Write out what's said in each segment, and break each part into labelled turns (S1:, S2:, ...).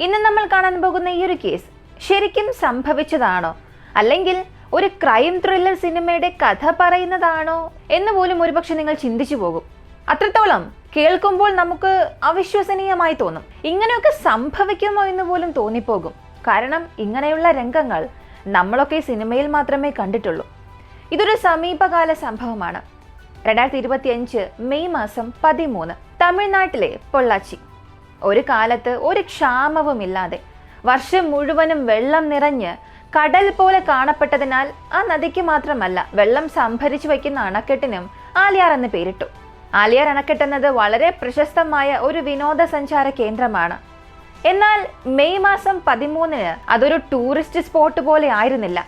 S1: ഇന്ന് നമ്മൾ കാണാൻ പോകുന്ന ഈ ഒരു കേസ് ശരിക്കും സംഭവിച്ചതാണോ, അല്ലെങ്കിൽ ഒരു ക്രൈം ത്രില്ലർ സിനിമയുടെ കഥ പറയുന്നതാണോ എന്ന് പോലും ഒരുപക്ഷെ നിങ്ങൾ ചിന്തിച്ചു പോകും. അത്രത്തോളം കേൾക്കുമ്പോൾ നമുക്ക് അവിശ്വസനീയമായി തോന്നും. ഇങ്ങനെയൊക്കെ സംഭവിക്കുമോ എന്ന് പോലും തോന്നിപ്പോകും. കാരണം ഇങ്ങനെയുള്ള രംഗങ്ങൾ നമ്മളൊക്കെ സിനിമയിൽ മാത്രമേ കണ്ടിട്ടുള്ളൂ. ഇതൊരു സമീപകാല സംഭവമാണ്. 2025 മെയ് മാസം 13 തമിഴ്നാട്ടിലെ പൊള്ളാച്ചി. ഒരു കാലത്ത് ഒരു ക്ഷാമവുമില്ലാതെ വർഷം മുഴുവനും വെള്ളം നിറഞ്ഞ് കടൽ പോലെ കാണപ്പെട്ടതിനാൽ ആ നദിക്ക് മാത്രമല്ല വെള്ളം സംഭരിച്ചു വയ്ക്കുന്ന അണക്കെട്ടിനും ആലിയാർ എന്ന് പേരിട്ടു. ആലിയാർ അണക്കെട്ട് എന്നത് വളരെ പ്രശസ്തമായ ഒരു വിനോദസഞ്ചാര കേന്ദ്രമാണ്. എന്നാൽ മെയ് മാസം 13 അതൊരു ടൂറിസ്റ്റ് സ്പോട്ട് പോലെ ആയിരുന്നില്ല.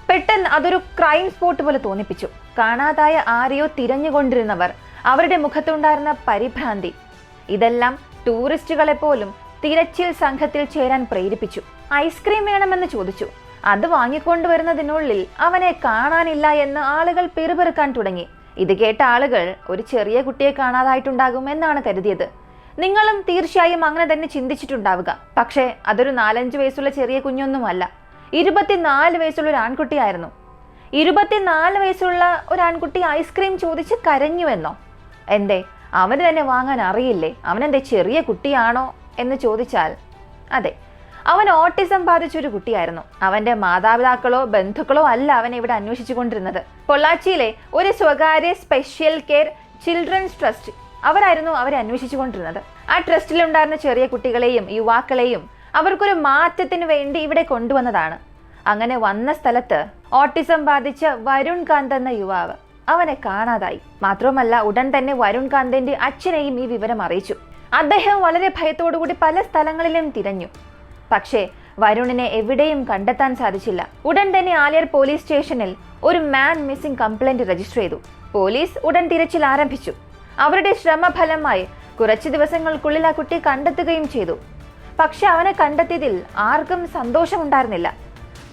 S1: പെട്ടെന്ന് അതൊരു ക്രൈം സ്പോട്ട് പോലെ തോന്നിപ്പിച്ചു. കാണാതായ ആരെയോ തിരഞ്ഞുകൊണ്ടിരുന്നവർ, അവരുടെ മുഖത്തുണ്ടായിരുന്ന പരിഭ്രാന്തി, ഇതെല്ലാം ടൂറിസ്റ്റുകളെ പോലും തിരച്ചിൽ സംഘത്തിൽ ചേരാൻ പ്രേരിപ്പിച്ചു. ഐസ്ക്രീം വേണമെന്ന് ചോദിച്ചു. അത് വാങ്ങിക്കൊണ്ടുവരുന്നതിനുള്ളിൽ അവനെ കാണാനില്ല എന്ന് ആളുകൾ പിറുപിറുക്കാൻ തുടങ്ങി. ഇത് കേട്ട ആളുകൾ ഒരു ചെറിയ കുട്ടിയെ കാണാതായിട്ടുണ്ടാകും എന്നാണ് കരുതിയത്. നിങ്ങളും തീർച്ചയായും അങ്ങനെ തന്നെ ചിന്തിച്ചിട്ടുണ്ടാവുക. പക്ഷേ അതൊരു 4-5 വയസ്സുള്ള ചെറിയ കുഞ്ഞൊന്നുമല്ല. 24 വയസ്സുള്ള ഒരു ആൺകുട്ടിയായിരുന്നു. 24 വയസ്സുള്ള ഒരു ആൺകുട്ടി ഐസ്ക്രീം ചോദിച്ച് കരഞ്ഞുവെന്നോ? എന്തേ, അവന് തന്നെ വാങ്ങാൻ അറിയില്ലേ? അവനെന്തേ ചെറിയ കുട്ടിയാണോ എന്ന് ചോദിച്ചാൽ അതെ, അവൻ ഓട്ടിസം ബാധിച്ചൊരു കുട്ടിയായിരുന്നു. അവന്റെ മാതാപിതാക്കളോ ബന്ധുക്കളോ അല്ല അവനെ ഇവിടെ അന്വേഷിച്ചു കൊണ്ടിരുന്നത്. പൊള്ളാച്ചിയിലെ ഒരു സ്വകാര്യ സ്പെഷ്യൽ കെയർ ചിൽഡ്രൻസ് ട്രസ്റ്റ് അവരായിരുന്നു അവരെ അന്വേഷിച്ചു കൊണ്ടിരുന്നത്. ആ ട്രസ്റ്റിലുണ്ടായിരുന്ന ചെറിയ കുട്ടികളെയും യുവാക്കളെയും അവർക്കൊരു മാറ്റത്തിന് വേണ്ടി ഇവിടെ കൊണ്ടുവന്നതാണ്. അങ്ങനെ വന്ന സ്ഥലത്ത് ഓട്ടിസം ബാധിച്ച വരുൺ കാന്ത് എന്ന യുവാവ്, അവനെ കാണാതായി. മാത്രവുമല്ല, ഉടൻ തന്നെ വരുൺ കാന്തിന്റെ അച്ഛനെയും ഈ വിവരം അറിയിച്ചു. അദ്ദേഹം വളരെ ഭയത്തോടുകൂടി പല സ്ഥലങ്ങളിലും തിരഞ്ഞു. പക്ഷേ വരുണിനെ എവിടെയും കണ്ടെത്താൻ സാധിച്ചില്ല. ഉടൻ തന്നെ ആലിയാർ പോലീസ് സ്റ്റേഷനിൽ ഒരു മാൻ മിസ്സിംഗ് കംപ്ലൈന്റ് രജിസ്റ്റർ ചെയ്തു. പോലീസ് ഉടൻ തിരച്ചിൽ ആരംഭിച്ചു. അവരുടെ ശ്രമഫലമായി കുറച്ച് ദിവസങ്ങൾക്കുള്ളിൽ ആ കുട്ടിയെ കണ്ടെത്തുകയും ചെയ്തു. പക്ഷെ അവനെ കണ്ടെത്തിയതിൽ ആർക്കും സന്തോഷമുണ്ടായിരുന്നില്ല.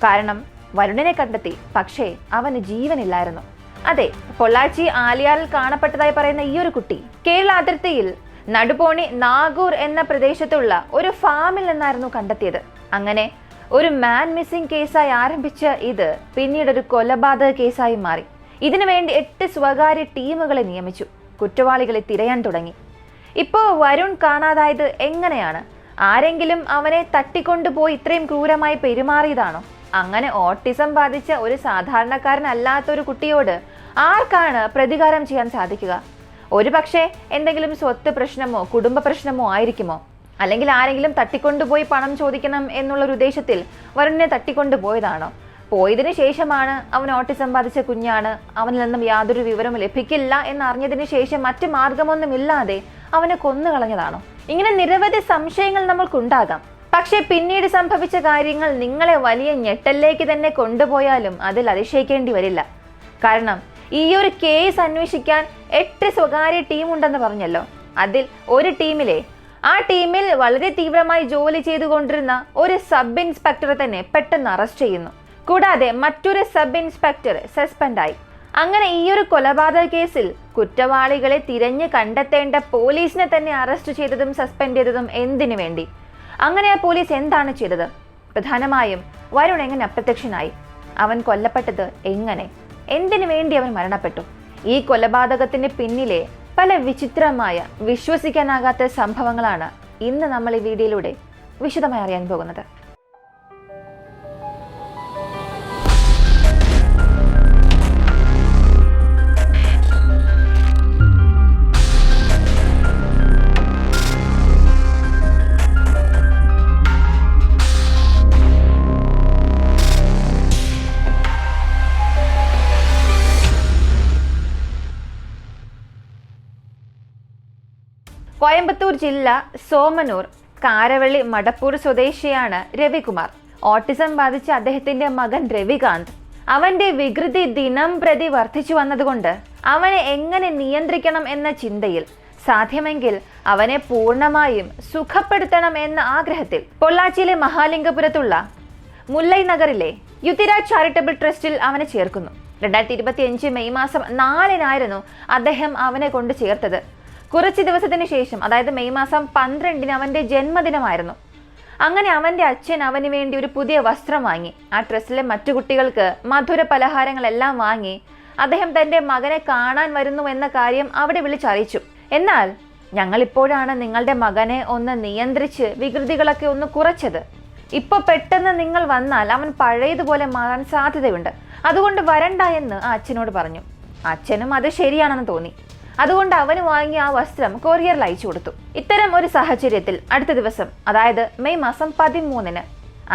S1: കാരണം വരുണിനെ കണ്ടെത്തി, പക്ഷേ അവന് ജീവനില്ലായിരുന്നു. അതെ, പൊള്ളാച്ചി ആലിയാറിൽ കാണപ്പെട്ടതായി പറയുന്ന ഈ ഒരു കുട്ടി കേരള അതിർത്തിയിൽ നടുപോണി നാഗൂർ എന്ന പ്രദേശത്തുള്ള ഒരു ഫാമിൽ നിന്നായിരുന്നു കണ്ടെത്തിയത്. അങ്ങനെ ഒരു മാൻ മിസ്സിംഗ് കേസായി ആരംഭിച്ച ഇത് പിന്നീട് ഒരു കൊലപാതക കേസായി മാറി. ഇതിനു വേണ്ടി 8 സ്വകാര്യ ടീമുകളെ നിയമിച്ചു. കുറ്റവാളികളെ തിരയാൻ തുടങ്ങി. ഇപ്പോൾ വരുൺ കാണാതായത് എങ്ങനെയാണ്? ആരെങ്കിലും അവനെ തട്ടിക്കൊണ്ടുപോയി ഇത്രയും ക്രൂരമായി പെരുമാറിയതാണോ? അങ്ങനെ ഓട്ടിസം ബാധിച്ച ഒരു സാധാരണക്കാരനല്ലാത്തൊരു കുട്ടിയോട് ആർക്കാണ് പ്രതികാരം ചെയ്യാൻ സാധിക്കുക? ഒരു പക്ഷേ എന്തെങ്കിലും സ്വത്ത് പ്രശ്നമോ കുടുംബ പ്രശ്നമോ ആയിരിക്കുമോ? അല്ലെങ്കിൽ ആരെങ്കിലും തട്ടിക്കൊണ്ടുപോയി പണം ചോദിക്കണം എന്നുള്ളൊരു ഉദ്ദേശത്തിൽ വരുണിനെ തട്ടിക്കൊണ്ടുപോയതാണോ? പോയതിനു ശേഷമാണ് അവൻ ഓട്ടിസം ബാധിച്ച കുഞ്ഞാണ്, അവനിൽ നിന്നും യാതൊരു വിവരവും ലഭിക്കില്ല എന്നറിഞ്ഞതിന് ശേഷം മറ്റു മാർഗമൊന്നുമില്ലാതെ അവനെ കൊന്നുകളഞ്ഞതാണോ? ഇങ്ങനെ നിരവധി സംശയങ്ങൾ നമ്മൾക്കുണ്ടാകാം. പക്ഷെ പിന്നീട് സംഭവിച്ച കാര്യങ്ങൾ നിങ്ങളെ വലിയ ഞെട്ടലിലേക്ക് തന്നെ കൊണ്ടുപോയാലും അതിൽ അതിശയിക്കേണ്ടി വരില്ല. കാരണം ഈ ഒരു കേസ് അന്വേഷിക്കാൻ 8 സ്വകാര്യ ടീം ഉണ്ടെന്ന് പറഞ്ഞല്ലോ. അതിൽ ഒരു ടീമിൽ വളരെ തീവ്രമായി ജോലി ചെയ്തുകൊണ്ടിരുന്ന ഒരു സബ് ഇൻസ്പെക്ടറെ തന്നെ പെട്ടെന്ന് അറസ്റ്റ് ചെയ്യുന്നു. കൂടാതെ മറ്റൊരു സബ് ഇൻസ്പെക്ടർ സസ്പെൻഡായി. അങ്ങനെ ഈ ഒരു കൊലപാതക കേസിൽ കുറ്റവാളികളെ തിരഞ്ഞു കണ്ടെത്തേണ്ട പോലീസിനെ തന്നെ അറസ്റ്റ് ചെയ്തതും സസ്പെൻഡ് ചെയ്തതും എന്തിനു വേണ്ടി? അങ്ങനെ ആ പോലീസ് എന്താണ് ചെയ്തത്? പ്രധാനമായും വരുൺ എങ്ങനെ അപ്രത്യക്ഷനായി? അവൻ കൊല്ലപ്പെട്ടത് എങ്ങനെ? എന്തിനു വേണ്ടി അവൻ മരണപ്പെട്ടു? ഈ കൊലപാതകത്തിന് പിന്നിലെ പല വിചിത്രമായ, വിശ്വസിക്കാനാകാത്ത സംഭവങ്ങളാണ് ഇന്ന് നമ്മൾ ഈ വീഡിയോയിലൂടെ വിശദമായി അറിയാൻ പോകുന്നത്. കോയമ്പത്തൂർ ജില്ല സോമനൂർ കാരവള്ളി മടപ്പൂർ സ്വദേശിയാണ് രവികുമാർ. ഓട്ടിസം ബാധിച്ച അദ്ദേഹത്തിന്റെ മകൻ രവികാന്ത്, അവന്റെ വികൃതി ദിനം പ്രതി വർദ്ധിച്ചു വന്നതുകൊണ്ട് അവനെ എങ്ങനെ നിയന്ത്രിക്കണം എന്ന ചിന്തയിൽ, സാധ്യമെങ്കിൽ അവനെ പൂർണ്ണമായും സുഖപ്പെടുത്തണം എന്ന ആഗ്രഹത്തിൽ പൊള്ളാച്ചിയിലെ മഹാലിംഗപുരത്തുള്ള മുല്ലൈ നഗറിലെ യുതിരാജ് ചാരിറ്റബിൾ ട്രസ്റ്റിൽ അവനെ ചേർക്കുന്നു. 2025 മെയ് മാസം 4 അദ്ദേഹം അവനെ കൊണ്ട് ചേർത്തത്. കുറച്ച് ദിവസത്തിന് ശേഷം, അതായത് മെയ് മാസം 12 അവന്റെ ജന്മദിനമായിരുന്നു. അങ്ങനെ അവൻ്റെ അച്ഛൻ അവന് വേണ്ടി ഒരു പുതിയ വസ്ത്രം വാങ്ങി. ആ ട്രസ്റ്റിലെ മറ്റു കുട്ടികൾക്ക് മധുര പലഹാരങ്ങളെല്ലാം വാങ്ങി അദ്ദേഹം തൻ്റെ മകനെ കാണാൻ വരുന്നു എന്ന കാര്യം അവിടെ വിളിച്ചറിയിച്ചു. എന്നാൽ ഞങ്ങളിപ്പോഴാണ് നിങ്ങളുടെ മകനെ ഒന്ന് നിയന്ത്രിച്ച് വികൃതികളൊക്കെ ഒന്ന് കുറച്ചത്. ഇപ്പോൾ പെട്ടെന്ന് നിങ്ങൾ വന്നാൽ അവൻ പഴയതുപോലെ മാറാൻ സാധ്യതയുണ്ട്. അതുകൊണ്ട് വരണ്ട എന്ന് ആ അച്ഛനോട് പറഞ്ഞു. അച്ഛനും അത് ശരിയാണെന്ന് തോന്നി. അതുകൊണ്ട് അവന് വാങ്ങിയ ആ വസ്ത്രം കൊറിയറിൽ അയച്ചു കൊടുത്തു. ഇത്തരം ഒരു സാഹചര്യത്തിൽ അടുത്ത ദിവസം, അതായത് മെയ് മാസം 13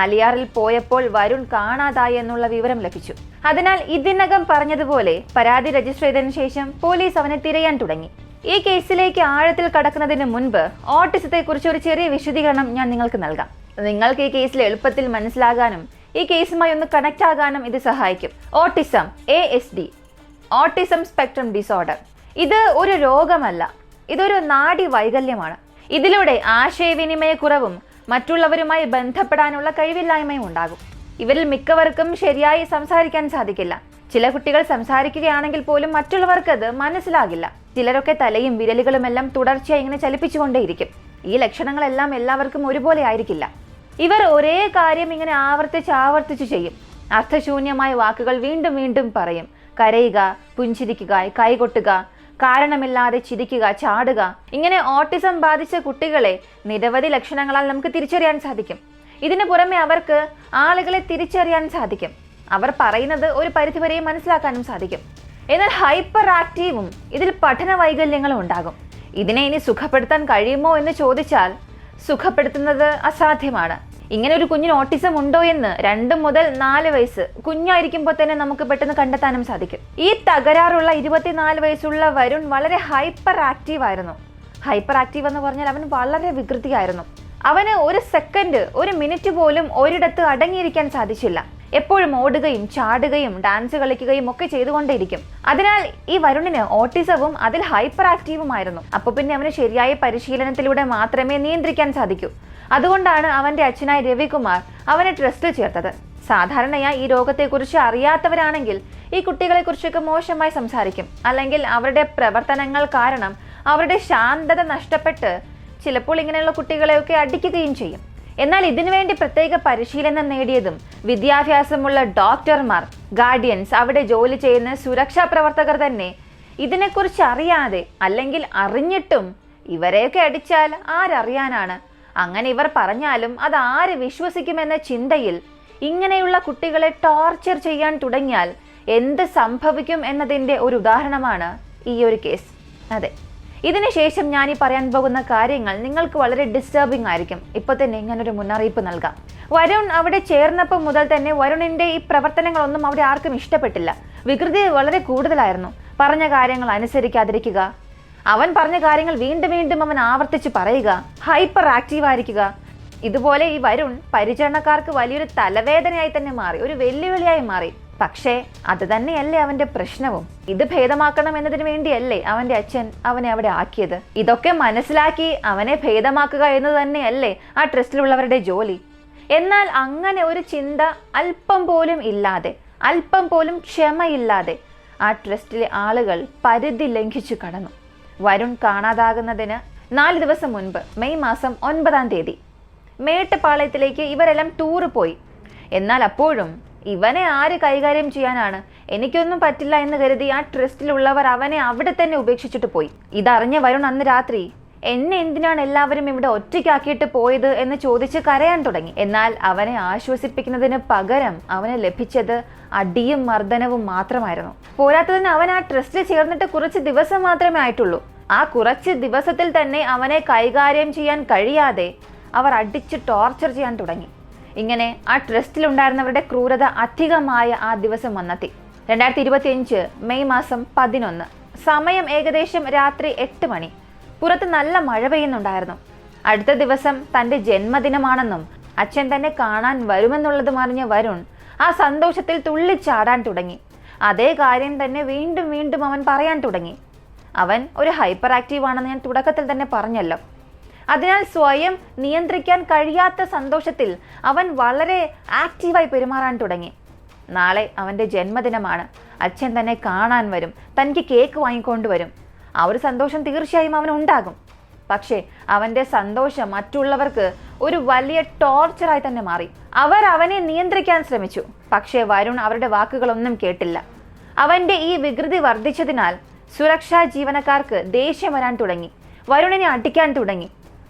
S1: അലിയാറിൽ പോയപ്പോൾ വരുൺ കാണാതായി എന്നുള്ള വിവരം ലഭിച്ചു. അതിനാൽ ഇതിനകം പറഞ്ഞതുപോലെ പരാതി രജിസ്റ്റർ ചെയ്തതിനു ശേഷം പോലീസ് അവനെ തിരയാൻ തുടങ്ങി. ഈ കേസിലേക്ക് ആഴത്തിൽ കടക്കുന്നതിന് മുൻപ് ഓട്ടിസത്തെക്കുറിച്ച് ഒരു ചെറിയ വിശദീകരണം ഞാൻ നിങ്ങൾക്ക് നൽകാം. നിങ്ങൾക്ക് ഈ കേസിൽ എളുപ്പത്തിൽ മനസ്സിലാകാനും ഈ കേസുമായി ഒന്ന് കണക്ട് ആകാനും ഇത് സഹായിക്കും. Autism, ASD, autism spectrum disorder, ഇത് ഒരു രോഗമല്ല, ഇതൊരു നാഡി വൈകല്യമാണ്. ഇതിലൂടെ ആശയവിനിമയക്കുറവും മറ്റുള്ളവരുമായി ബന്ധപ്പെടാനുള്ള കഴിവില്ലായ്മയും ഉണ്ടാകും. ഇവരിൽ മിക്കവർക്കും ശരിയായി സംസാരിക്കാൻ സാധിക്കില്ല. ചില കുട്ടികൾ സംസാരിക്കുകയാണെങ്കിൽ പോലും മറ്റുള്ളവർക്ക് അത് മനസ്സിലാകില്ല. ചിലരൊക്കെ തലയും വിരലുകളുമെല്ലാം തുടർച്ചയായി ഇങ്ങനെ ചലിപ്പിച്ചുകൊണ്ടേയിരിക്കും. ഈ ലക്ഷണങ്ങളെല്ലാം എല്ലാവർക്കും ഒരുപോലെ ആയിരിക്കില്ല. ഇവർ ഒരേ കാര്യം ഇങ്ങനെ ആവർത്തിച്ച് ചെയ്യും. അർത്ഥശൂന്യമായ വാക്കുകൾ വീണ്ടും വീണ്ടും പറയും. കരയുക, പുഞ്ചിരിക്കുക, കൈകൊട്ടുക, കാരണമില്ലാതെ ചിരിക്കുക, ചാടുക. ഇങ്ങനെ ഓട്ടിസം ബാധിച്ച കുട്ടികളെ നിരവധി ലക്ഷണങ്ങളാൽ നമുക്ക് തിരിച്ചറിയാൻ സാധിക്കും. ഇതിനു പുറമെ അവർക്ക് ആളുകളെ തിരിച്ചറിയാൻ സാധിക്കും. അവർ പറയുന്നത് ഒരു പരിധിവരെ മനസ്സിലാക്കാനും സാധിക്കും. എന്നാൽ ഹൈപ്പർ ആക്റ്റീവും ഇതിൽ പഠന വൈകല്യങ്ങളും ഉണ്ടാകും. ഇതിനെ ഇനി സുഖപ്പെടുത്താൻ കഴിയുമോ എന്ന് ചോദിച്ചാൽ സുഖപ്പെടുത്തുന്നത് അസാധ്യമാണ്. ഇങ്ങനെ ഒരു കുഞ്ഞിന് ഓട്ടിസം ഉണ്ടോ എന്ന് 2 മുതൽ 4 വയസ്സ് കുഞ്ഞായിരിക്കുമ്പോൾ തന്നെ നമുക്ക് പെട്ടെന്ന് കണ്ടെത്താനും സാധിക്കും. ഈ തകരാറുള്ള 24 വയസ്സുള്ള വരുൺ വളരെ ഹൈപ്പർ ആക്റ്റീവ് ആയിരുന്നു. ഹൈപ്പർ ആക്റ്റീവ് എന്ന് പറഞ്ഞാൽ അവൻ വളരെ വികൃതിയായിരുന്നു. അവന് ഒരു സെക്കൻഡ്, ഒരു മിനിറ്റ് പോലും ഒരിടത്ത് അടങ്ങിയിരിക്കാൻ സാധിച്ചില്ല. എപ്പോഴും ഓടുകയും ചാടുകയും ഡാൻസ് കളിക്കുകയും ഒക്കെ ചെയ്തുകൊണ്ടേയിരിക്കും. അതിനാൽ ഈ വരുണിന് ഓട്ടിസവും അതിൽ ഹൈപ്പർ ആക്റ്റീവുമായിരുന്നു. അപ്പോൾ പിന്നെ അവന് ശരിയായ പരിശീലനത്തിലൂടെ മാത്രമേ നിയന്ത്രിക്കാൻ സാധിക്കൂ. അതുകൊണ്ടാണ് അവന്റെ അച്ഛനായ രവികുമാർ അവനെ ട്രസ്റ്റിൽ ചേർത്തത്. സാധാരണയായി ഈ രോഗത്തെക്കുറിച്ച് അറിയാത്തവരാണെങ്കിൽ ഈ കുട്ടികളെക്കുറിച്ചൊക്കെ മോശമായി സംസാരിക്കും. അല്ലെങ്കിൽ അവരുടെ പ്രവർത്തനങ്ങൾ കാരണം അവരുടെ ശാന്തത നഷ്ടപ്പെട്ട് ചിലപ്പോൾ ഇങ്ങനെയുള്ള കുട്ടികളെയൊക്കെ അടിക്കുകയും ചെയ്യും. എന്നാൽ ഇതിനുവേണ്ടി പ്രത്യേക പരിശീലനം നേടിയതും വിദ്യാഭ്യാസമുള്ള ഡോക്ടർമാർ, ഗാർഡിയൻസ്, അവിടെ ജോലി ചെയ്യുന്ന സുരക്ഷാ പ്രവർത്തകർ തന്നെ ഇതിനെക്കുറിച്ച് അറിയാതെ അല്ലെങ്കിൽ അറിഞ്ഞിട്ടും ഇവരെയൊക്കെ അടിച്ചാൽ ആരറിയാനാണ്? അങ്ങനെ ഇവർ പറഞ്ഞാലും അത് ആര് വിശ്വസിക്കുമെന്ന ചിന്തയിൽ ഇങ്ങനെയുള്ള കുട്ടികളെ ടോർച്ചർ ചെയ്യാൻ തുടങ്ങിയാൽ എന്ത് സംഭവിക്കും എന്നതിൻ്റെ ഒരു ഉദാഹരണമാണ് ഈ ഒരു കേസ്. അതെ, ഇതിനുശേഷം ഞാൻ ഈ പറയാൻ പോകുന്ന കാര്യങ്ങൾ നിങ്ങൾക്ക് വളരെ ഡിസ്റ്റർബിംഗ് ആയിരിക്കും. ഇപ്പോൾ തന്നെ ഇങ്ങനൊരു മുന്നറിയിപ്പ് നൽകാം. വരുൺ അവിടെ ചേർന്നപ്പോൾ മുതൽ തന്നെ വരുണിൻ്റെ ഈ പ്രവർത്തനങ്ങളൊന്നും അവിടെ ആർക്കും ഇഷ്ടപ്പെട്ടില്ല. വികൃതി വളരെ കൂടുതലായിരുന്നു. പറഞ്ഞ കാര്യങ്ങൾ അനുസരിക്കാതിരിക്കുക, അവൻ പറഞ്ഞ കാര്യങ്ങൾ വീണ്ടും വീണ്ടും അവൻ ആവർത്തിച്ച് പറയുക, ഹൈപ്പർ ആക്റ്റീവ് ആയിരിക്കുക. ഇതുപോലെ ഈ വരുൺ പരിചരണക്കാർക്ക് വലിയൊരു തലവേദനയായി തന്നെ മാറി, ഒരു വെല്ലുവിളിയായി മാറി. പക്ഷേ അത് തന്നെയല്ലേ അവന്റെ പ്രശ്നവും. ഇത് ഭേദമാക്കണം എന്നതിന് വേണ്ടിയല്ലേ അവന്റെ അച്ഛൻ അവനെ അവിടെ ആക്കിയത്. ഇതൊക്കെ മനസ്സിലാക്കി അവനെ ഭേദമാക്കുക എന്ന് തന്നെയല്ലേ ആ ട്രസ്റ്റിലുള്ളവരുടെ ജോലി. എന്നാൽ അങ്ങനെ ഒരു ചിന്ത അല്പം പോലും ഇല്ലാതെ, അല്പം പോലും ക്ഷമയില്ലാതെ ആ ട്രസ്റ്റിലെ ആളുകൾ പരിധി ലംഘിച്ചു കടന്നു. വരുൺ കാണാതാകുന്നതിന് 4 ദിവസം മുൻപ് മെയ് മാസം 9 മേട്ടുപാളയത്തിലേക്ക് ഇവരെല്ലാം ടൂറ് പോയി. എന്നാൽ അപ്പോഴും ഇവനെ ആര് കൈകാര്യം ചെയ്യാനാണ്? എനിക്കൊന്നും പറ്റില്ല എന്ന് കരുതി ആ ട്രസ്റ്റിലുള്ളവർ അവനെ അവിടെ തന്നെ ഉപേക്ഷിച്ചിട്ട് പോയി. ഇതറിഞ്ഞ വരുൺ അന്ന് രാത്രി എന്നെ എന്തിനാണ് എല്ലാവരും ഇവിടെ ഒറ്റയ്ക്കാക്കിയിട്ട് പോയത് എന്ന് ചോദിച്ച് കരയാൻ തുടങ്ങി. എന്നാൽ അവനെ ആശ്വസിപ്പിക്കുന്നതിന് പകരം അവന് ലഭിച്ചത് അടിയും മർദ്ദനവും മാത്രമായിരുന്നു. പോരാത്തതിന് അവൻ ആ ട്രസ്റ്റിൽ ചേർന്നിട്ട് കുറച്ച് ദിവസം മാത്രമേ ആയിട്ടുള്ളൂ. ആ കുറച്ച് ദിവസത്തിൽ തന്നെ അവനെ കൈകാര്യം ചെയ്യാൻ കഴിയാതെ അവർ അടിച്ച് ടോർച്ചർ ചെയ്യാൻ തുടങ്ങി. ഇങ്ങനെ ആ ട്രസ്റ്റിലുണ്ടായിരുന്നവരുടെ ക്രൂരത അധികമായ ആ ദിവസം വന്നെത്തി. 2025 മെയ് മാസം 11, സമയം ഏകദേശം രാത്രി 8 മണി. പുറത്ത് നല്ല മഴ പെയ്യുന്നുണ്ടായിരുന്നു. അടുത്ത ദിവസം തൻ്റെ ജന്മദിനമാണെന്നും അച്ഛൻ തന്നെ കാണാൻ വരുമെന്നുള്ളതും അറിഞ്ഞ വരുൺ ആ സന്തോഷത്തിൽ തുള്ളിച്ചാടാൻ തുടങ്ങി. അതേ കാര്യം തന്നെ വീണ്ടും വീണ്ടും അവൻ പറയാൻ തുടങ്ങി. അവൻ ഒരു ഹൈപ്പർ ആക്റ്റീവ് ആണെന്ന് ഞാൻ തുടക്കത്തിൽ തന്നെ പറഞ്ഞല്ലോ. അതിനാൽ സ്വയം നിയന്ത്രിക്കാൻ കഴിയാത്ത സന്തോഷത്തിൽ അവൻ വളരെ ആക്റ്റീവായി പെരുമാറാൻ തുടങ്ങി. നാളെ അവൻ്റെ ജന്മദിനമാണ്. അച്ഛൻ തന്നെ കാണാൻ വരും, തനിക്ക് കേക്ക് വാങ്ങിക്കൊണ്ടുവരും. ആ ഒരു സന്തോഷം തീർച്ചയായും അവനുണ്ടാകും. പക്ഷേ അവന്റെ സന്തോഷം മറ്റുള്ളവർക്ക് ഒരു വലിയ ടോർച്ചറായി തന്നെ മാറി. അവർ അവനെ നിയന്ത്രിക്കാൻ ശ്രമിച്ചു, പക്ഷേ വരുൺ അവരുടെ വാക്കുകളൊന്നും കേട്ടില്ല. അവന്റെ ഈ വികൃതി വർദ്ധിച്ചതിനാൽ സുരക്ഷാ ജീവനക്കാർക്ക് ദേഷ്യം വരാൻ തുടങ്ങി. വരുണിനെ അടിക്കാൻ തുടങ്ങി.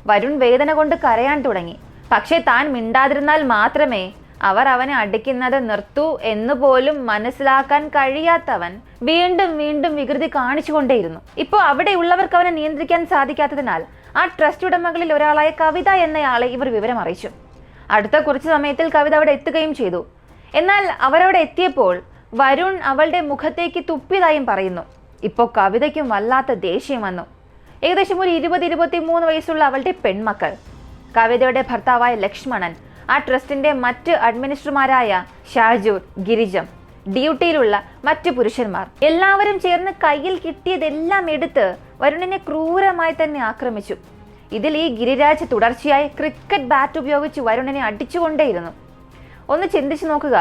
S1: വരുൺ വേദന കൊണ്ട് കരയാൻ തുടങ്ങി. പക്ഷേ താൻ മിണ്ടാതിരുന്നാൽ മാത്രമേ അവർ അവനെ അടിക്കുന്നത് നിർത്തൂ എന്നുപോലും മനസ്സിലാക്കാൻ കഴിയാത്തവൻ വീണ്ടും വീണ്ടും വികൃതി കാണിച്ചുകൊണ്ടേയിരുന്നു. ഇപ്പോൾ അവിടെയുള്ളവർക്ക് അവനെ നിയന്ത്രിക്കാൻ സാധിക്കാത്തതിനാൽ ആ ട്രസ്റ്റ് ഉടമകളിൽ ഒരാളായ കവിത എന്നയാളെ ഇവർ വിവരം അറിയിച്ചു. അടുത്ത കുറച്ച് സമയത്തിൽ കവിത അവിടെ എത്തുകയും ചെയ്തു. എന്നാൽ അവരവിടെ എത്തിയപ്പോൾ വരുൺ അവളുടെ മുഖത്തേക്ക് തുപ്പിയതായും പറയുന്നു. ഇപ്പോൾ കവിതയ്ക്കും വല്ലാത്ത ദേഷ്യം വന്നു. ഏകദേശം ഒരു 20-23 വയസ്സുള്ള അവളുടെ പെൺമക്കൾ, കവിതയുടെ ഭർത്താവായ ലക്ഷ്മണൻ, ആ ട്രസ്റ്റിന്റെ മറ്റ് അഡ്മിനിസ്ട്രേറ്റർമാരായ ഷാജു, ഗിരിജം, ഡ്യൂട്ടിയിലുള്ള മറ്റു പുരുഷന്മാർ എല്ലാവരും ചേർന്ന് കയ്യിൽ കിട്ടിയതെല്ലാം എടുത്ത് വരുണിനെ ക്രൂരമായി തന്നെ ആക്രമിച്ചു. ഇതിൽ ഈ ഗിരിരാജ് തുടർച്ചയായി ക്രിക്കറ്റ് ബാറ്റ് ഉപയോഗിച്ച് വരുണിനെ അടിച്ചുകൊണ്ടേയിരുന്നു. ഒന്ന് ചിന്തിച്ചു നോക്കുക,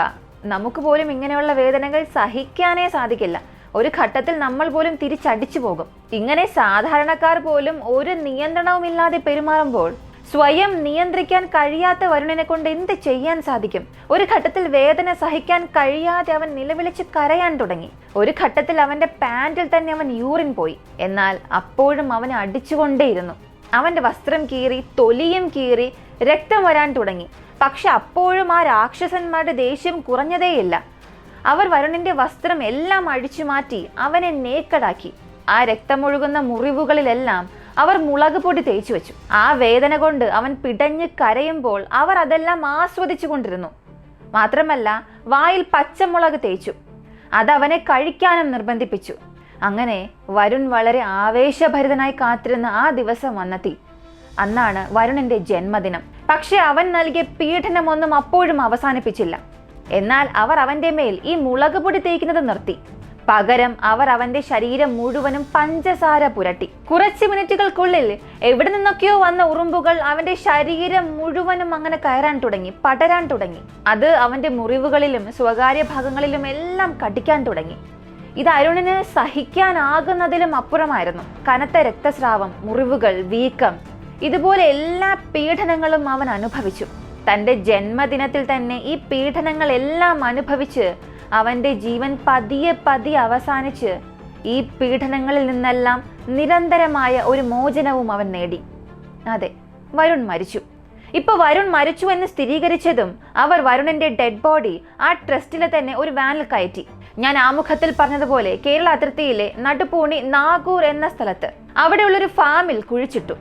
S1: നമുക്ക് പോലും ഇങ്ങനെയുള്ള വേദനകൾ സഹിക്കാനേ സാധിക്കില്ല. ഒരു ഘട്ടത്തിൽ നമ്മൾ പോലും തിരിച്ചടിച്ചു പോകും. ഇങ്ങനെ സാധാരണക്കാർ പോലും ഒരു നിയന്ത്രണവുമില്ലാതെ പെരുമാറുമ്പോൾ സ്വയം നിയന്ത്രിക്കാൻ കഴിയാത്ത വരുണിനെ കൊണ്ട് എന്ത് ചെയ്യാൻ സാധിക്കും? ഒരു ഘട്ടത്തിൽ വേദന സഹിക്കാൻ കഴിയാതെ അവൻ നിലവിളിച്ച് കരയാൻ തുടങ്ങി. ഒരു ഘട്ടത്തിൽ അവന്റെ പാന്റിൽ തന്നെ അവൻ യൂറിൻ പോയി. എന്നാൽ അപ്പോഴും അവനെ അടിച്ചുകൊണ്ടേയിരുന്നു. അവന്റെ വസ്ത്രം കീറി, തൊലിയും കീറി, രക്തം വരാൻ തുടങ്ങി. പക്ഷെ അപ്പോഴും ആ രാക്ഷസന്മാരുടെ ദേഷ്യം കുറഞ്ഞതേയില്ല. അവർ വരുണിന്റെ വസ്ത്രം എല്ലാം അഴിച്ചു മാറ്റി അവനെ നേക്കടാക്കി. ആ രക്തമൊഴുകുന്ന മുറിവുകളിലെല്ലാം അവർ മുളക് പൊടി തേച്ചു വെച്ചു. ആ വേദന കൊണ്ട് അവൻ പിടഞ്ഞ് കരയുമ്പോൾ അവർ അതെല്ലാം ആസ്വദിച്ചു കൊണ്ടിരുന്നു. മാത്രമല്ല വായിൽ പച്ചമുളക് തേച്ചു. അതവനെ കഴിക്കാനും നിർബന്ധിപ്പിച്ചു. അങ്ങനെ വരുൺ വളരെ ആവേശഭരിതനായി കാത്തിരുന്ന ആ ദിവസം വന്നെത്തി. അന്നാണ് വരുണിന്റെ ജന്മദിനം. പക്ഷെ അവൻ നൽകിയ പീഡനമൊന്നും അപ്പോഴും അവസാനിപ്പിച്ചില്ല. എന്നാൽ അവർ അവന്റെ മേൽ ഈ മുളക് പൊടി തേക്കുന്നത് നിർത്തി. പകരം അവർ അവന്റെ ശരീരം മുഴുവനും പഞ്ചസാര പുരട്ടി. കുറച്ച് മിനിറ്റുകൾക്കുള്ളിൽ എവിടെ നിന്നൊക്കെയോ വന്ന ഉറുമ്പുകൾ അവന്റെ ശരീരം മുഴുവനും അങ്ങനെ കയറാൻ തുടങ്ങി, പടരാൻ തുടങ്ങി. അത് അവന്റെ മുറിവുകളിലും സ്വകാര്യ ഭാഗങ്ങളിലും എല്ലാം കടിക്കാൻ തുടങ്ങി. ഇത് അരുണിന് സഹിക്കാനാകുന്നതിലും അപ്പുറമായിരുന്നു. കനത്ത രക്തസ്രാവം, മുറിവുകൾ, വീക്കം, ഇതുപോലെ എല്ലാ പീഡനങ്ങളും അവൻ അനുഭവിച്ചു. തൻ്റെ ജന്മദിനത്തിൽ തന്നെ ഈ പീഡനങ്ങളെല്ലാം അനുഭവിച്ച് അവൻ്റെ ജീവൻ പതിയെ പതിയെ അവസാനിച്ച് ഈ പീഡനങ്ങളിൽ നിന്നെല്ലാം നിരന്തരമായ ഒരു മോചനവും അവൻ നേടി. അതെ, വരുൺ മരിച്ചു. ഇപ്പോൾ വരുൺ മരിച്ചു എന്ന് സ്ഥിരീകരിച്ചതും അവർ വരുണിന്റെ ഡെഡ് ബോഡി ആ ട്രസ്റ്റിലെ തന്നെ ഒരു വാനിൽ കയറ്റി. ഞാൻ ആമുഖത്തിൽ പറഞ്ഞതുപോലെ കേരള അതിർത്തിയിലെ നടുപൂണി നാഗൂർ എന്ന സ്ഥലത്ത് അവിടെയുള്ളൊരു ഫാമിൽ കുഴിച്ചിട്ടു.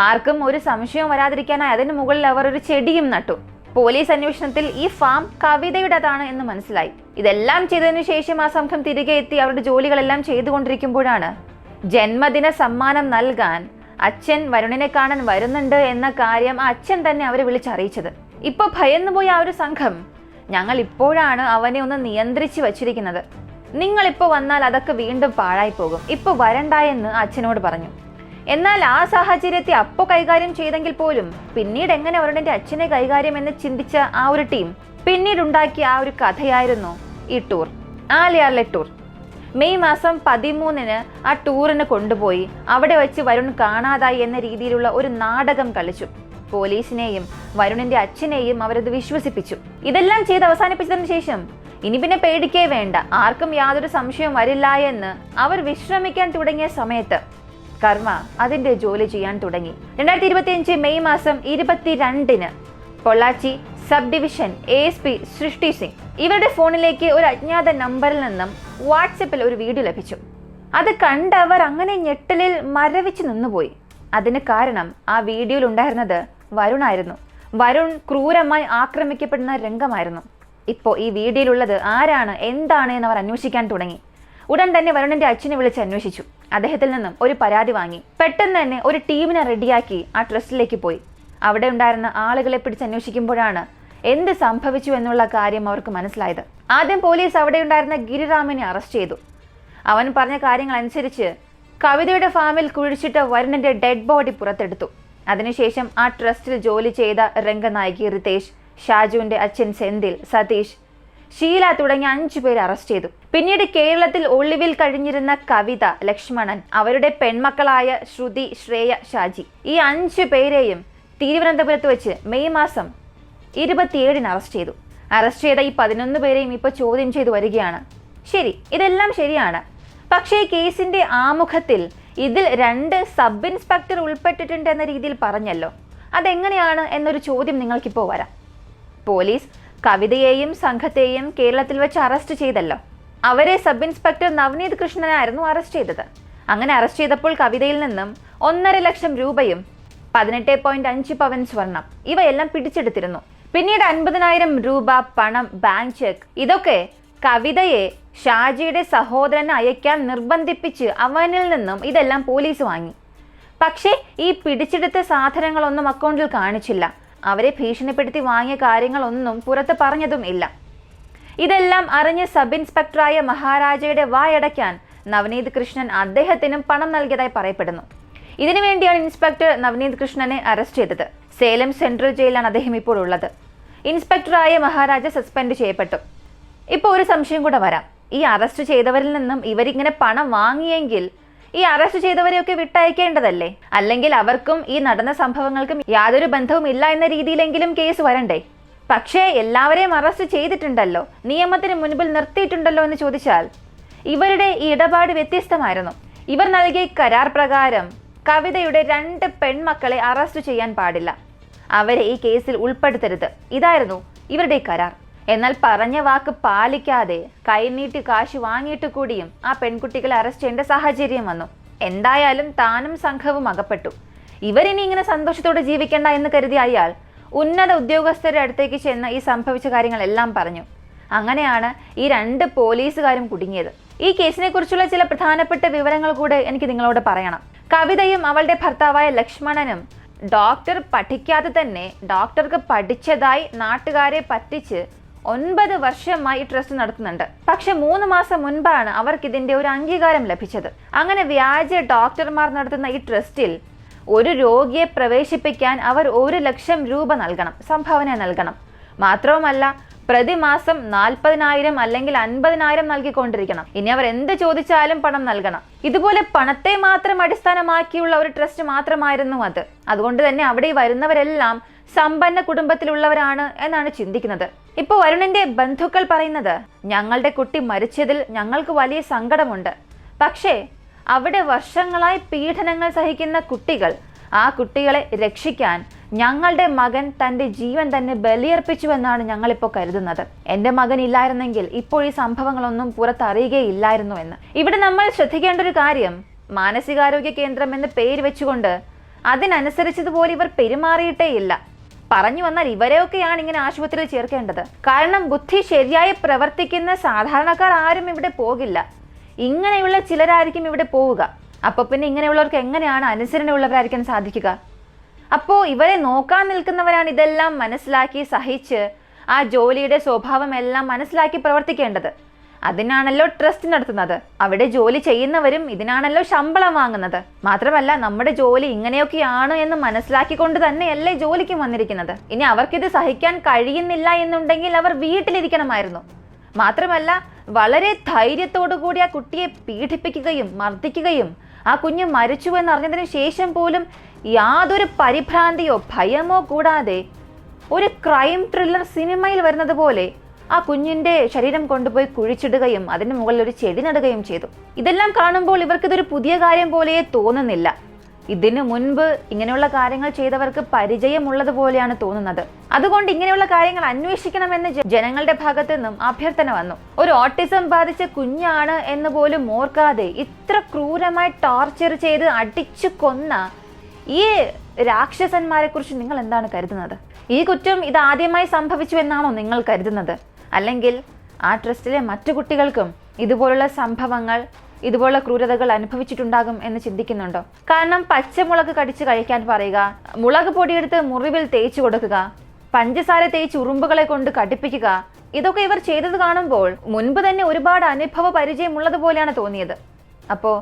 S1: ആർക്കും ഒരു സംശയവും വരാതിരിക്കാനായി അതിന് മുകളിൽ അവർ ഒരു ചെടിയും നട്ടു. പോലീസ് അന്വേഷണത്തിൽ ഈ ഫാം കവിതയുടേതാണ് എന്ന് മനസ്സിലായി. ഇതെല്ലാം ചെയ്തതിനു ശേഷം ആ സംഘം തിരികെ എത്തി അവരുടെ ജോലികളെല്ലാം ചെയ്തുകൊണ്ടിരിക്കുമ്പോഴാണ് ജന്മദിന സമ്മാനം നൽകാൻ അച്ഛൻ വരുണിനെ കാണാൻ വരുന്നുണ്ട് എന്ന കാര്യം ആ അച്ഛൻ തന്നെ അവരെ വിളിച്ചറിയിച്ചത്. ഇപ്പൊ ഭയന്നുപോയ ആ ഒരു സംഘം, ഞങ്ങൾ ഇപ്പോഴാണ് അവനെ ഒന്ന് നിയന്ത്രിച്ചു വച്ചിരിക്കുന്നത്, നിങ്ങളിപ്പോൾ വന്നാൽ അതൊക്കെ വീണ്ടും പാഴായി പോകും, ഇപ്പൊ വരണ്ട എന്ന് അച്ഛനോട് പറഞ്ഞു. എന്നാൽ ആ സാഹചര്യത്തെ അപ്പോൾ കൈകാര്യം ചെയ്തെങ്കിൽ പോലും പിന്നീട് എങ്ങനെ വരുണിന്റെ അച്ഛനെ കൈകാര്യം എന്ന് ചിന്തിച്ച ആ ഒരു ടീം പിന്നീടുണ്ടാക്കിയ ആ ഒരു കഥയായിരുന്നു ഈ ടൂർ, ആലിയാറിലെ ടൂർ. മെയ് മാസം 13-ന് ആ ടൂറിന് കൊണ്ടുപോയി അവിടെ വെച്ച് വരുൺ കാണാതായി എന്ന രീതിയിലുള്ള ഒരു നാടകം കളിച്ചു. പോലീസിനെയും വരുണിന്റെ അച്ഛനെയും അവരത് വിശ്വസിപ്പിച്ചു. ഇതെല്ലാം ചെയ്ത് അവസാനിപ്പിച്ചതിന് ശേഷം ഇനി പിന്നെ പേടിക്കേ വേണ്ട, ആർക്കും യാതൊരു സംശയവും വരില്ല എന്ന് അവർ വിശ്രമിക്കാൻ തുടങ്ങിയ സമയത്ത് കർമ്മ അതിന്റെ ജോലി ചെയ്യാൻ തുടങ്ങി. 2025 മെയ് മാസം 22-ന് പൊള്ളാച്ചി സബ് ഡിവിഷൻ ASP സൃഷ്ടി സിംഗ് ഇവരുടെ ഫോണിലേക്ക് ഒരു അജ്ഞാത നമ്പറിൽ നിന്നും വാട്സപ്പിൽ ഒരു വീഡിയോ ലഭിച്ചു. അത് കണ്ടവർ അങ്ങനെ ഞെട്ടലിൽ മരവിച്ച് നിന്നുപോയി. അതിന് കാരണം ആ വീഡിയോയിൽ ഉണ്ടായിരുന്നത് വരുണായിരുന്നു. വരുൺ ക്രൂരമായി ആക്രമിക്കപ്പെടുന്ന രംഗമായിരുന്നു. ഇപ്പോൾ ഈ വീഡിയോയിലുള്ളത് ആരാണ്, എന്താണ് എന്ന് അവർ അന്വേഷിക്കാൻ തുടങ്ങി. ഉടൻ തന്നെ വരുണിന്റെ അച്ഛനെ വിളിച്ച് അന്വേഷിച്ചു. അദ്ദേഹത്തിൽ നിന്നും ഒരു പരാതി വാങ്ങി. പെട്ടെന്ന് തന്നെ ഒരു ടീമിനെ റെഡിയാക്കി ആ ട്രസ്റ്റിലേക്ക് പോയി. അവിടെ ഉണ്ടായിരുന്ന ആളുകളെ പിടിച്ച് അന്വേഷിക്കുമ്പോഴാണ് എന്ത് സംഭവിച്ചു എന്നുള്ള കാര്യം അവർക്ക് മനസ്സിലായത്. ആദ്യം പോലീസ് അവിടെ ഉണ്ടായിരുന്ന ഗിരിറാമിനെ അറസ്റ്റ് ചെയ്തു. അവൻ പറഞ്ഞ കാര്യങ്ങൾ അനുസരിച്ച് കവിതയുടെ ഫാമിൽ കുഴിച്ചിട്ട് വരുണിന്റെ ഡെഡ് ബോഡി പുറത്തെടുത്തു. അതിനുശേഷം ആ ട്രസ്റ്റിൽ ജോലി ചെയ്ത രംഗനായകി റിതേഷ്, ഷാജുവിന്റെ അച്ഛൻ സെന്തിൽ, സതീഷ്, ഷീല തുടങ്ങിയ 5 പേരെ അറസ്റ്റ് ചെയ്തു. പിന്നീട് കേരളത്തിൽ ഒളിവിൽ കഴിഞ്ഞിരുന്ന കവിത, ലക്ഷ്മണൻ, അവരുടെ പെൺമക്കളായ ശ്രുതി, ശ്രേയ, ഷാജി, ഈ 5 പേരെയും തിരുവനന്തപുരത്ത് വെച്ച് മെയ് മാസം 27 അറസ്റ്റ് ചെയ്തു. അറസ്റ്റ് ചെയ്ത ഈ 11 പേരെയും ഇപ്പോൾ ചോദ്യം ചെയ്തു വരികയാണ്. ശരി, ഇതെല്ലാം ശരിയാണ്. പക്ഷേ ഈ കേസിന്റെ ആമുഖത്തിൽ ഇതിൽ 2 സബ് ഇൻസ്പെക്ടർ ഉൾപ്പെട്ടിട്ടുണ്ട് എന്ന രീതിയിൽ പറഞ്ഞല്ലോ. അതെങ്ങനെയാണ് എന്നൊരു ചോദ്യം നിങ്ങൾക്കിപ്പോൾ വരാം. പോലീസ് കവിതയെയും സംഘത്തെയും കേരളത്തിൽ വെച്ച് അറസ്റ്റ് ചെയ്തല്ലോ. അവരെ സബ് ഇൻസ്പെക്ടർ നവനീത് കൃഷ്ണനായിരുന്നു അറസ്റ്റ് ചെയ്തത്. അങ്ങനെ അറസ്റ്റ് ചെയ്തപ്പോൾ കവിതയിൽ നിന്നും 1.5 ലക്ഷം രൂപയും 18.5 പവൻ സ്വർണം ഇവയെല്ലാം പിടിച്ചെടുത്തിരുന്നു. പിന്നീട് 50,000 രൂപ പണം, ബാങ്ക് ചെക്ക്, ഇതൊക്കെ കവിതയെ ഷാജിയുടെ സഹോദരനെ അയക്കാൻ നിർബന്ധിപ്പിച്ച് അവനിൽ നിന്നും ഇതെല്ലാം പോലീസ് വാങ്ങി. പക്ഷേ ഈ പിടിച്ചെടുത്ത സാധനങ്ങളൊന്നും അക്കൗണ്ടിൽ കാണിച്ചില്ല. അവരെ ഭീഷണിപ്പെടുത്തി വാങ്ങിയ കാര്യങ്ങളൊന്നും പുറത്ത് പറഞ്ഞതും ഇല്ല. ഇതെല്ലാം അറിഞ്ഞ് സബ് ഇൻസ്പെക്ടറായ മഹാരാജയുടെ വായടയ്ക്കാൻ നവനീത് കൃഷ്ണൻ അദ്ദേഹത്തിനും പണം നൽകിയതായി പറയപ്പെടുന്നു. ഇതിനുവേണ്ടിയാണ് ഇൻസ്പെക്ടർ നവനീത് കൃഷ്ണനെ അറസ്റ്റ് ചെയ്തത്. സേലം സെൻട്രൽ ജയിലിലാണ് അദ്ദേഹം ഇപ്പോൾ ഉള്ളത്. ഇൻസ്പെക്ടറായ മഹാരാജ സസ്പെൻഡ് ചെയ്യപ്പെട്ടു. ഇപ്പോൾ ഒരു സംശയം കൂടെ വരാം. ഈ അറസ്റ്റ് ചെയ്തവരിൽ നിന്നും ഇവരിങ്ങനെ പണം വാങ്ങിയെങ്കിൽ ഈ അറസ്റ്റ് ചെയ്തവരെയൊക്കെ വിട്ടയക്കേണ്ടതല്ലേ? അല്ലെങ്കിൽ അവർക്കും ഈ നടന്ന സംഭവങ്ങൾക്കും യാതൊരു ബന്ധവും ഇല്ല എന്ന രീതിയിലെങ്കിലും കേസ് വരണ്ടേ? പക്ഷേ എല്ലാവരെയും അറസ്റ്റ് ചെയ്തിട്ടുണ്ടല്ലോ, നിയമത്തിന് മുൻപിൽ നിർത്തിയിട്ടുണ്ടല്ലോ എന്ന് ചോദിച്ചാൽ ഇവരുടെ ഈ ഇടപാട് വ്യത്യസ്തമായിരുന്നു. ഇവർ നൽകിയ കരാർ പ്രകാരം കവിതയുടെ 2 പെൺമക്കളെ അറസ്റ്റ് ചെയ്യാൻ പാടില്ല, അവരെ ഈ കേസിൽ ഉൾപ്പെടുത്തരുത്, ഇതായിരുന്നു ഇവരുടെ കരാർ. എന്നാൽ പറഞ്ഞ വാക്ക് പാലിക്കാതെ കൈനീട്ടി കാശ് വാങ്ങിയിട്ട് കൂടിയും ആ പെൺകുട്ടികളെ അറസ്റ്റ് ചെയ്യേണ്ട സാഹചര്യം വന്നു. എന്തായാലും താനും സംഘവും അകപ്പെട്ടു. ഇവരിനി ഇങ്ങനെ സന്തോഷത്തോടെ ജീവിക്കേണ്ട എന്ന് കരുതിയ അയാൾ ഉന്നത ഉദ്യോഗസ്ഥരുടെ അടുത്തേക്ക് ചെന്ന് ഈ സംഭവിച്ച കാര്യങ്ങളെല്ലാം പറഞ്ഞു. അങ്ങനെയാണ് ഈ 2 പോലീസുകാരും കുടുങ്ങിയത്. ഈ കേസിനെ കുറിച്ചുള്ള ചില പ്രധാനപ്പെട്ട വിവരങ്ങൾ കൂടെ എനിക്ക് നിങ്ങളോട് പറയണം. കവിതയും അവളുടെ ഭർത്താവായ ലക്ഷ്മണനും ഡോക്ടർ പഠിക്കാതെ തന്നെ ഡോക്ടർക്ക് പഠിച്ചതായി നാട്ടുകാരെ പറ്റിച്ച് 9 വർഷമായി ട്രസ്റ്റ് നടത്തുന്നുണ്ട്. പക്ഷെ 3 മാസം മുൻപാണ് അവർക്ക് ഇതിന്റെ ഒരു അംഗീകാരം ലഭിച്ചത്. അങ്ങനെ വ്യാജ ഡോക്ടർമാർ നടത്തുന്ന ഈ ട്രസ്റ്റിൽ ഒരു രോഗിയെ പ്രവേശിപ്പിക്കാൻ അവർ 1 ലക്ഷം രൂപ നൽകണം, സംഭാവന നൽകണം. മാത്രവുമല്ല പ്രതിമാസം 40,000 അല്ലെങ്കിൽ 50,000 നൽകിക്കൊണ്ടിരിക്കണം. ഇനി അവർ എന്ത് ചോദിച്ചാലും പണം നൽകണം. ഇതുപോലെ പണത്തെ മാത്രം അടിസ്ഥാനമാക്കിയുള്ള ഒരു ട്രസ്റ്റ് മാത്രമായിരുന്നു അത്. അതുകൊണ്ട് തന്നെ അവിടെ വരുന്നവരെല്ലാം സമ്പന്ന കുടുംബത്തിലുള്ളവരാണ് എന്നാണ് ചിന്തിക്കുന്നത്. ഇപ്പോൾ വരുണിന്റെ ബന്ധുക്കൾ പറയുന്നത്, ഞങ്ങളുടെ കുട്ടി മരിച്ചതിൽ ഞങ്ങൾക്ക് വലിയ സങ്കടമുണ്ട്. പക്ഷേ അവിടെ വർഷങ്ങളായി പീഡനങ്ങൾ സഹിക്കുന്ന കുട്ടികൾ, ആ കുട്ടികളെ രക്ഷിക്കാൻ ഞങ്ങളുടെ മകൻ തൻ്റെ ജീവൻ തന്നെ ബലിയർപ്പിച്ചുവെന്നാണ് ഞങ്ങളിപ്പോൾ കരുതുന്നത്. എൻ്റെ മകൻ ഇല്ലായിരുന്നെങ്കിൽ ഇപ്പോൾ ഈ സംഭവങ്ങളൊന്നും പുറത്തറിയുകയില്ലായിരുന്നു എന്ന്. ഇവിടെ നമ്മൾ ശ്രദ്ധിക്കേണ്ട ഒരു കാര്യം, മാനസികാരോഗ്യ കേന്ദ്രം എന്ന് പേര് വെച്ചുകൊണ്ട് അതിനനുസരിച്ചതുപോലെ ഇവർ പെരുമാറിയിട്ടേ ഇല്ല. പറഞ്ഞു വന്നാൽ ഇവരെയൊക്കെയാണ് ഇങ്ങനെ ആശുപത്രിയിൽ ചേർക്കേണ്ടത്. കാരണം ബുദ്ധി ശരിയായി പ്രവർത്തിക്കുന്ന സാധാരണക്കാർ ആരും ഇവിടെ പോകില്ല. ഇങ്ങനെയുള്ള ചിലരായിരിക്കും ഇവിടെ പോവുക. അപ്പോൾ പിന്നെ ഇങ്ങനെയുള്ളവർക്ക് എങ്ങനെയാണ് അനുസരണയുള്ളവരായിരിക്കാൻ സാധിക്കുക? അപ്പോൾ ഇവരെ നോക്കാൻ നിൽക്കുന്നവരാണ് ഇതെല്ലാം മനസ്സിലാക്കി സഹിച്ച് ആ ജോലിയുടെ സ്വഭാവം എല്ലാം മനസ്സിലാക്കി പ്രവർത്തിക്കേണ്ടത്. അതിനാണല്ലോ ട്രസ്റ്റ് നടത്തുന്നത്. അവിടെ ജോലി ചെയ്യുന്നവരും ഇതിനാണല്ലോ ശമ്പളം വാങ്ങുന്നത്. മാത്രമല്ല നമ്മുടെ ജോലി ഇങ്ങനെയൊക്കെയാണ് എന്ന് മനസ്സിലാക്കിക്കൊണ്ട് തന്നെയല്ലേ ജോലിക്ക് വന്നിരിക്കുന്നത്. ഇനി അവർക്കിത് സഹിക്കാൻ കഴിയുന്നില്ല എന്നുണ്ടെങ്കിൽ അവർ വീട്ടിലിരിക്കണമായിരുന്നു. മാത്രമല്ല വളരെ ധൈര്യത്തോടു കൂടി ആ കുട്ടിയെ പീഡിപ്പിക്കുകയും മർദ്ദിക്കുകയും ആ കുഞ്ഞ് മരിച്ചു എന്നറിഞ്ഞതിന് ശേഷം പോലും യാതൊരു പരിഭ്രാന്തിയോ ഭയമോ കൂടാതെ ഒരു ക്രൈം ത്രില്ലർ സിനിമയിൽ വരുന്നത് പോലെ ആ കുഞ്ഞിന്റെ ശരീരം കൊണ്ടുപോയി കുഴിച്ചിടുകയും അതിന് മുകളിൽ ഒരു ചെടി നടുകയും ചെയ്തു. ഇതെല്ലാം കാണുമ്പോൾ ഇവർക്കിതൊരു പുതിയ കാര്യം പോലെ തോന്നുന്നില്ല. ഇതിനു മുൻപ് ഇങ്ങനെയുള്ള കാര്യങ്ങൾ ചെയ്തവർക്ക് പരിചയമുള്ളതുപോലെയാണ് തോന്നുന്നത്. അതുകൊണ്ട് ഇങ്ങനെയുള്ള കാര്യങ്ങൾ അന്വേഷിക്കണമെന്ന് ജനങ്ങളുടെ ഭാഗത്തു നിന്നും അഭ്യർത്ഥന വന്നു. ഒരു ഓട്ടിസം ബാധിച്ച കുഞ്ഞാണ് എന്ന് പോലും ഓർക്കാതെ ഇത്ര ക്രൂരമായി ടോർച്ചർ ചെയ്ത് അടിച്ചു കൊന്ന ഈ രാക്ഷസന്മാരെ കുറിച്ച് നിങ്ങൾ എന്താണ് കരുതുന്നത്? ഈ കുറ്റം ഇതാദ്യമായി സംഭവിച്ചു എന്നാണോ നിങ്ങൾ കരുതുന്നത്? അല്ലെങ്കിൽ ആ ട്രസ്റ്റിലെ മറ്റു കുട്ടികൾക്കും ഇതുപോലുള്ള സംഭവങ്ങൾ, ഇതുപോലുള്ള ക്രൂരതകൾ അനുഭവിച്ചിട്ടുണ്ടാകും എന്ന് ചിന്തിക്കുന്നുണ്ടോ? കാരണം പച്ചമുളക് കടിച്ച് കഴിക്കാൻ പറയുക, മുളക് പൊടിയെടുത്ത് മുറിവിൽ തേച്ചു കൊടുക്കുക, പഞ്ചസാര തേച്ച് ഉറുമ്പുകളെ കൊണ്ട് കടിപ്പിക്കുക, ഇതൊക്കെ ഇവർ ചെയ്തത് കാണുമ്പോൾ മുൻപ് തന്നെ ഒരുപാട് അനുഭവ പരിചയമുള്ളതുപോലെയാണ് തോന്നിയത്. അപ്പോൾ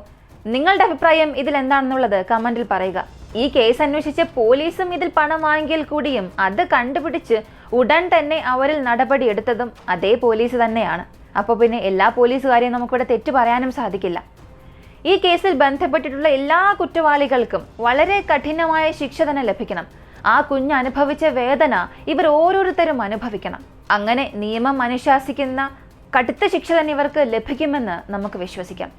S1: നിങ്ങളുടെ അഭിപ്രായം ഇതിൽ എന്താണെന്നുള്ളത് കമന്റിൽ പറയുക. ഈ കേസ് അന്വേഷിച്ച പോലീസും ഇതിൽ പണം വാങ്ങിയാൽ കൂടിയും അത് കണ്ടുപിടിച്ച് ഉടൻ തന്നെ അവരിൽ നടപടിയെടുത്തതും അതേ പോലീസ് തന്നെയാണ്. അപ്പോൾ പിന്നെ എല്ലാ പോലീസുകാരെയും നമുക്കിവിടെ തെറ്റു പറയാനും സാധിക്കില്ല. ഈ കേസിൽ ബന്ധപ്പെട്ടിട്ടുള്ള എല്ലാ കുറ്റവാളികൾക്കും വളരെ കഠിനമായ ശിക്ഷ തന്നെ ലഭിക്കണം. ആ കുഞ്ഞ് അനുഭവിച്ച വേദന ഇവർ ഓരോരുത്തരും അനുഭവിക്കണം. അങ്ങനെ നിയമം അനുശാസിക്കുന്ന കടുത്ത ശിക്ഷ തന്നെ ഇവർക്ക് ലഭിക്കുമെന്ന് നമുക്ക് വിശ്വസിക്കാം.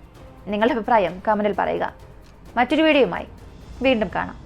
S1: നിങ്ങളുടെ അഭിപ്രായം കമന്റിൽ പറയുക. മറ്റൊരു വീഡിയോയുമായി വീണ്ടും കാണാം.